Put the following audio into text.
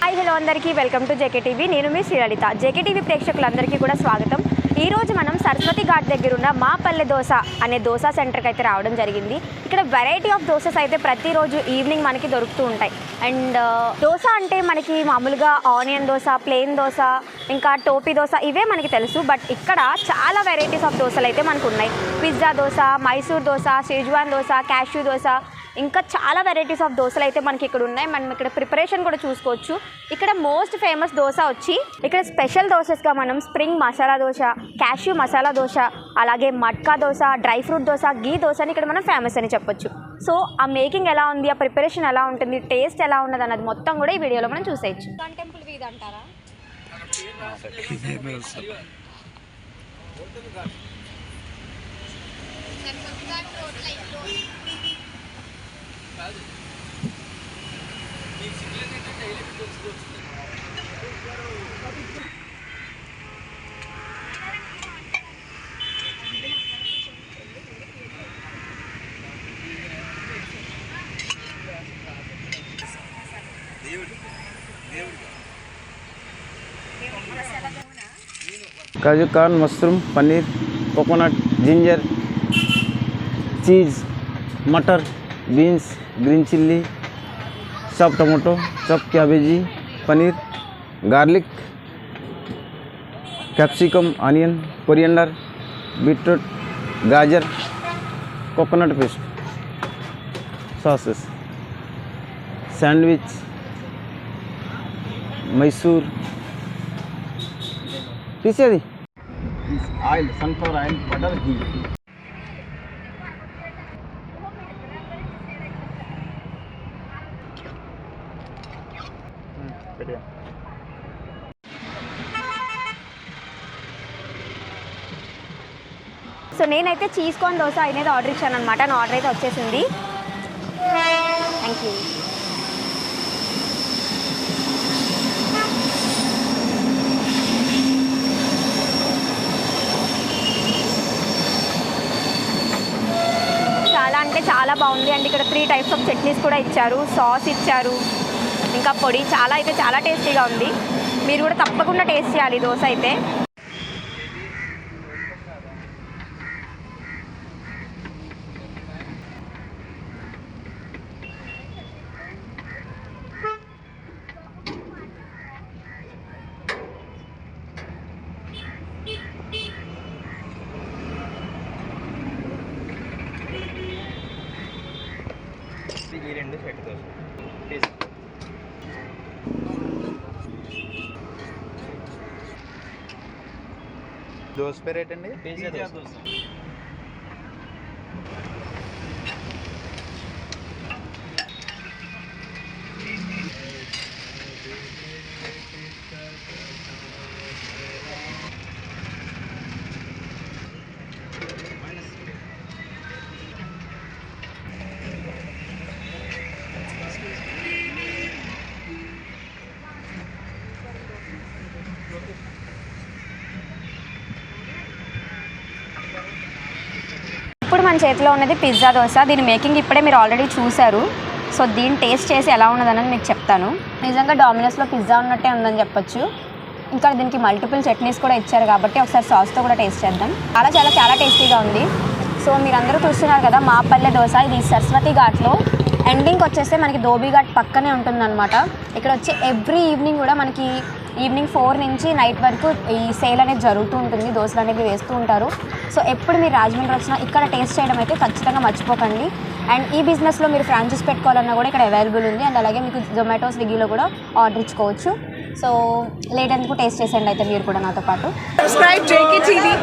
Hi hello అందరికీ welcome to JK TV. నేను మీ Sri Lalitha. JK TV ప్రేక్షకులందరికీ కూడా స్వాగతం. ఈరోజు మనం సరస్వతి ఘాట్ దగ్గర ఉన్న మా పల్లె దోశ అనే దోశ సెంటర్కి అయితే రావడం జరిగింది. ఇక్కడ వెరైటీ ఆఫ్ దోశస్ అయితే ప్రతిరోజు ఈవినింగ్ మనకి దొరుకుతూ ఉంటాయి. అండ్ దోశ అంటే మనకి మామూలుగా ఆనియన్ దోశ, ప్లెయిన్ దోశ, ఇంకా టోపీ దోశ ఇవే మనకి తెలుసు. బట్ ఇక్కడ చాలా వెరైటీస్ ఆఫ్ దోశలు అయితే మనకు ఉన్నాయి. పిజ్జా దోశ, మైసూర్ దోశ, షేజ్వాన్ దోశ, క్యాష్యూ దోశ, ఇంకా చాలా వెరైటీస్ ఆఫ్ దోశలు అయితే మనకి ఇక్కడ ఉన్నాయి. మనం ఇక్కడ ప్రిపరేషన్ కూడా చూసుకోవచ్చు. ఇక్కడ మోస్ట్ ఫేమస్ దోశ వచ్చి ఇక్కడ స్పెషల్ దోశస్గా మనం స్ప్రింగ్ మసాలా దోశ, క్యాష్యూ మసాలా దోశ, అలాగే మట్కా దోశ, డ్రై ఫ్రూట్ దోశ, గీ దోశ అని ఇక్కడ మనం ఫేమస్ అని చెప్పొచ్చు. సో ఆ మేకింగ్ ఎలా ఉంది, ఆ ప్రిపరేషన్ ఎలా ఉంటుంది, టేస్ట్ ఎలా ఉన్నది అన్నది మొత్తం కూడా ఈ వీడియోలో మనం చూసేయచ్చు. టెంపుల్ వీధి అంటారా? काजू corn, mushroom, paneer, coconut, ginger, cheese, मटर, beans, green chilli, chop tomato, chop cabbage, paneer, garlic, capsicum, onion, coriander, beetroot, गाजर, coconut paste, sauces, sandwich, Mysore पीछे दी oil, sunflower oil, butter, ghee. So నేనైతే చీజ్ కార్న్ దోశ అనేది ఆర్డర్ ఇచ్చాను అనమాట. నా ఆర్డర్ అయితే వచ్చేసింది. Thank you. చాలా అంటే చాలా బాగుంది. అండ్ ఇక్కడ 3 టైప్స్ ఆఫ్ చట్నీస్ కూడా ఇచ్చారు, సాస్ ఇచ్చారు, ఇంకా పొడి. చాలా టేస్టీగా ఉంది. మీరు కూడా తప్పకుండా టేస్ట్ చేయాలి దోశ అయితే. ఈ రెండు సెట్ దోశ దోశ పేరు ఏంటండి? పిజ్జా దోశ. ఇప్పుడు మన చేతిలో ఉన్నది పిజ్జా దోశ. దీని మేకింగ్ ఇప్పుడే మీరు ఆల్రెడీ చూశారు. సో దీన్ని టేస్ట్ చేసి ఎలా ఉన్నదన్నది మీకు చెప్తాను. నిజంగా డామినోస్లో పిజ్జా ఉన్నట్టే ఉందని చెప్పొచ్చు. ఇంకా దీనికి మల్టిపుల్ చట్నీస్ కూడా ఇచ్చారు కాబట్టి ఒకసారి సాస్తో కూడా టేస్ట్ చేద్దాం. చాలా టేస్టీగా ఉంది. సో మీరందరూ చూస్తున్నారు కదా మా పల్లె దోశ. ఇది సరస్వతి ఘాట్లో ఎండింగ్ వచ్చేస్తే మనకి ధోబీ ఘాట్ పక్కనే ఉంటుందన్నమాట. ఇక్కడ వచ్చి ఎవ్రీ ఈవినింగ్ కూడా మనకి ఈవినింగ్ 4 నుంచి నైట్ వరకు ఈ సేల్ అనేది జరుగుతూ ఉంటుంది. దోశలు అనేవి వేస్తూ ఉంటారు. సో ఎప్పుడు మీరు రాజమండ్రి వచ్చినా ఇక్కడ టేస్ట్ చేయడం అయితే ఖచ్చితంగా మర్చిపోకండి. అండ్ ఈ బిజినెస్లో మీరు ఫ్రాంచైజ్ పెట్టుకోవాలన్నా కూడా ఇక్కడ అవైలబుల్ ఉంది. అండ్ అలాగే మీకు జొమాటో, స్విగ్గీలో కూడా ఆర్డర్ ఇచ్చుకోవచ్చు. సో లేట్ ఎందుకు టేస్ట్ చేసేయండి అయితే మీరు కూడా నాతో పాటు. Subscribe JK TV.